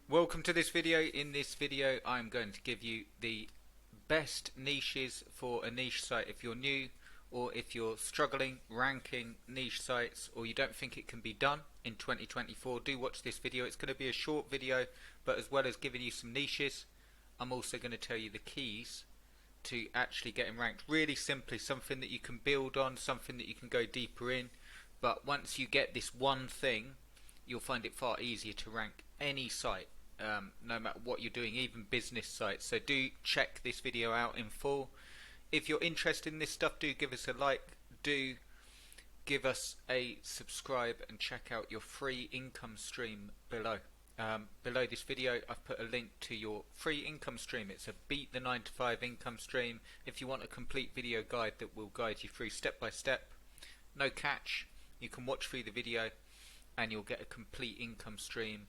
Welcome to this video. In this video I'm going to give you the best niches for a niche site if you're new, or if you're struggling ranking niche sites, or you don't think it can be done in 2024. Do watch this video. It's going to be a short video, but as well as giving you some niches, I'm also going to tell you the keys to actually getting ranked. Really simply, something that you can build on, something that you can go deeper in, but once you get this one thing, you'll find it far easier to rank any site, no matter what you're doing, even business sites. So do check this video out in full. If you're interested in this stuff, do give us a like, do give us a subscribe, and check out your free income stream below. Below this video I've put a link to your free income stream. It's a Beat the 9 to 5 income stream. If you want a complete video guide that will guide you through step by step, no catch, you can watch through the video and you'll get a complete income stream,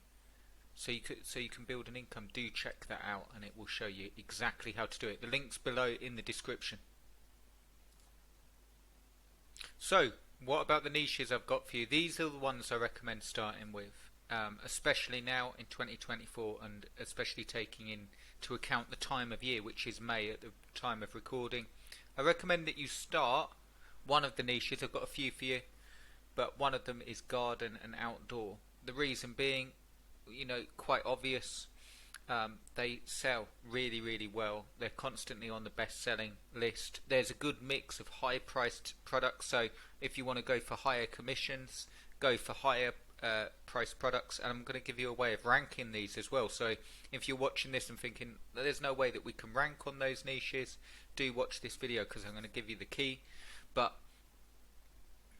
so you can build an income. Do check that out and it will show you exactly how to do it. The link's below in the description. So what about the niches I've got for you? These are the ones I recommend starting with, especially now in 2024, and especially taking into account the time of year, which is May at the time of recording. I recommend that you start one of the niches. I've got a few for you, but one of them is garden and outdoor. The reason being, quite obvious. They sell really well. They're constantly on the best selling list. There's a good mix of high priced products, so if you want to go for higher commissions, go for higher priced products. And I'm going to give you a way of ranking these as well. So if you're watching this and thinking there's no way that we can rank on those niches, do watch this video, because I'm going to give you the key. But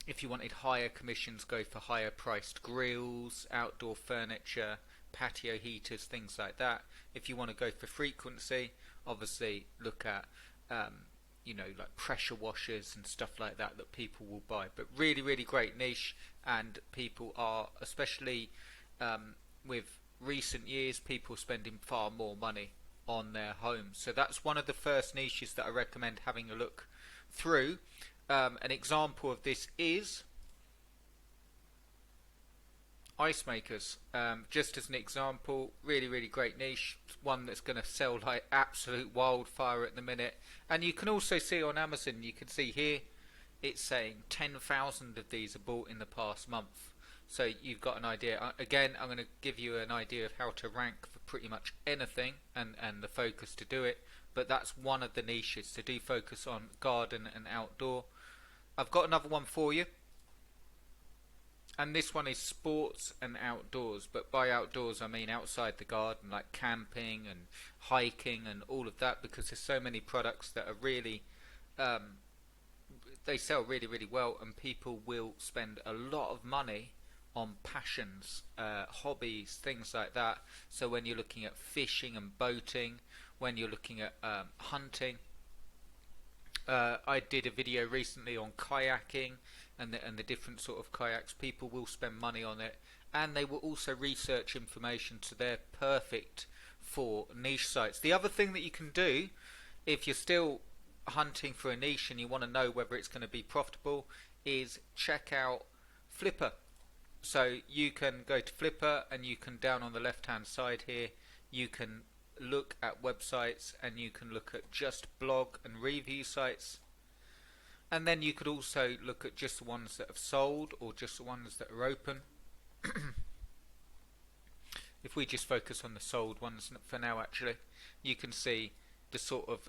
if you wanted higher commissions, go for higher priced grills, outdoor furniture, patio heaters, things like that. If you want to go for frequency, obviously look at like pressure washers and stuff like that people will buy. But really great niche, and people are, especially with recent years, people spending far more money on their homes. So that's one of the first niches that I recommend having a look through. An example of this is ice makers. Just as an example, really great niche, one that's going to sell like absolute wildfire at the minute. And you can also see on Amazon, you can see here it's saying 10,000 of these are bought in the past month. So you've got an idea. Again, I'm going to give you an idea of how to rank for pretty much anything, and the focus to do it. But that's one of the niches, so do focus on garden and outdoor. I've got another one for you, and this one is sports and outdoors. But by outdoors I mean outside the garden, like camping and hiking and all of that, because there's so many products that are really they sell really well, and people will spend a lot of money on passions, hobbies, things like that. So when you're looking at fishing and boating, when you're looking at hunting, I did a video recently on kayaking and the different sort of kayaks. People will spend money on it, and they will also research information, so they're perfect for niche sites. The other thing that you can do, if you're still hunting for a niche and you want to know whether it's going to be profitable, is check out Flipper. So you can go to Flipper, and you can, down on the left hand side here, you can look at websites, and you can look at just blog and review sites, and then you could also look at just the ones that have sold, or just the ones that are open. If we just focus on the sold ones for now, actually, you can see the sort of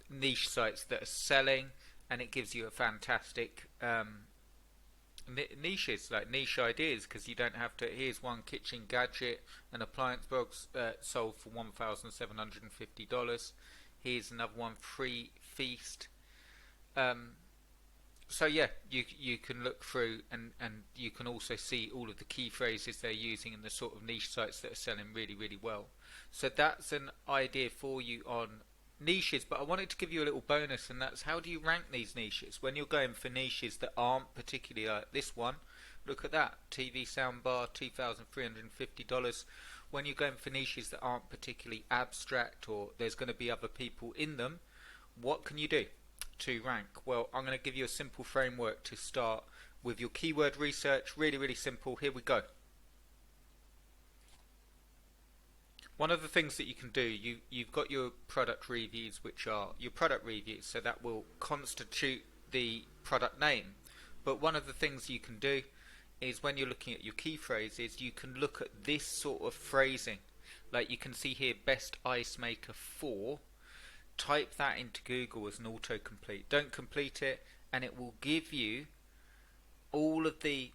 niche sites that are selling, and it gives you a fantastic niches, like niche ideas, because you don't have to. Here's one kitchen gadget and appliance box, sold for $1,750. Here's another one, free feast. So yeah, you can look through, and you can also see all of the key phrases they're using and the sort of niche sites that are selling really well. So that's an idea for you on niches. But I wanted to give you a little bonus, and that's how do you rank these niches when you're going for niches that aren't particularly like this one. Look at that, TV soundbar, $2,350. When you're going for niches that aren't particularly abstract, or there's going to be other people in them, what can you do to rank? Well, I'm going to give you a simple framework to start with your keyword research. Really simple. Here we go. One of the things that you can do, you've got your product reviews, which are your product reviews, so that will constitute the product name. But one of the things you can do is when you're looking at your key phrases, you can look at this sort of phrasing. Like you can see here, best ice maker for. Type that into Google as an autocomplete. Don't complete it, and it will give you all of the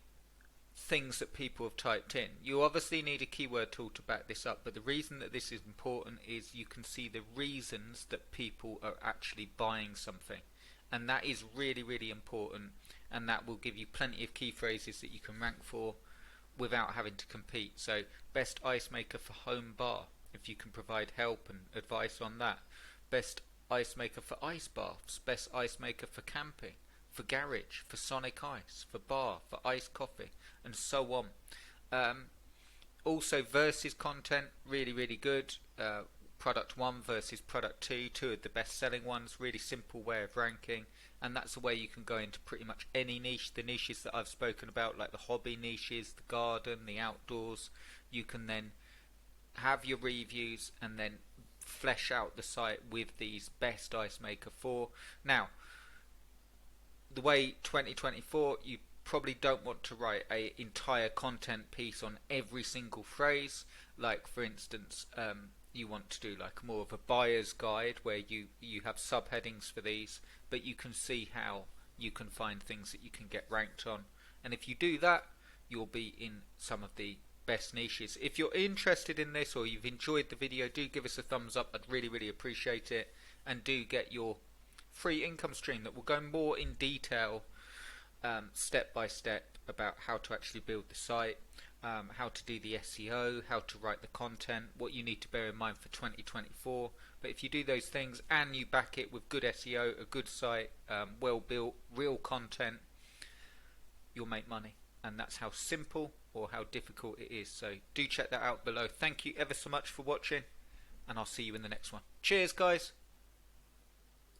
things that people have typed in. You obviously need a keyword tool to back this up, but the reason that this is important is you can see the reasons that people are actually buying something, and that is really, really important, and that will give you plenty of key phrases that you can rank for without having to compete. So best ice maker for home bar, if you can provide help and advice on that. Best ice maker for ice baths, best ice maker for camping, for garage, for Sonic Ice, for bar, for iced coffee, and so on. Also versus content, really, really good. Product 1 versus product 2, two of the best selling ones, really simple way of ranking, and that's a way you can go into pretty much any niche. The niches that I've spoken about, like the hobby niches, the garden, the outdoors, you can then have your reviews and then flesh out the site with these best ice maker for. Now, the way 2024, you probably don't want to write a entire content piece on every single phrase. Like for instance, you want to do like more of a buyer's guide where you have subheadings for these, but you can see how you can find things that you can get ranked on, and if you do that, you'll be in some of the best niches. If you're interested in this or you've enjoyed the video, do give us a thumbs up. I'd really, really appreciate it, and do get your free income stream that will go more in detail, step by step, about how to actually build the site, how to do the SEO, how to write the content, what you need to bear in mind for 2024. But if you do those things and you back it with good SEO, a good site, well built, real content, you'll make money. And that's how simple or how difficult it is. So do check that out below. Thank you ever so much for watching, and I'll see you in the next one. Cheers, guys.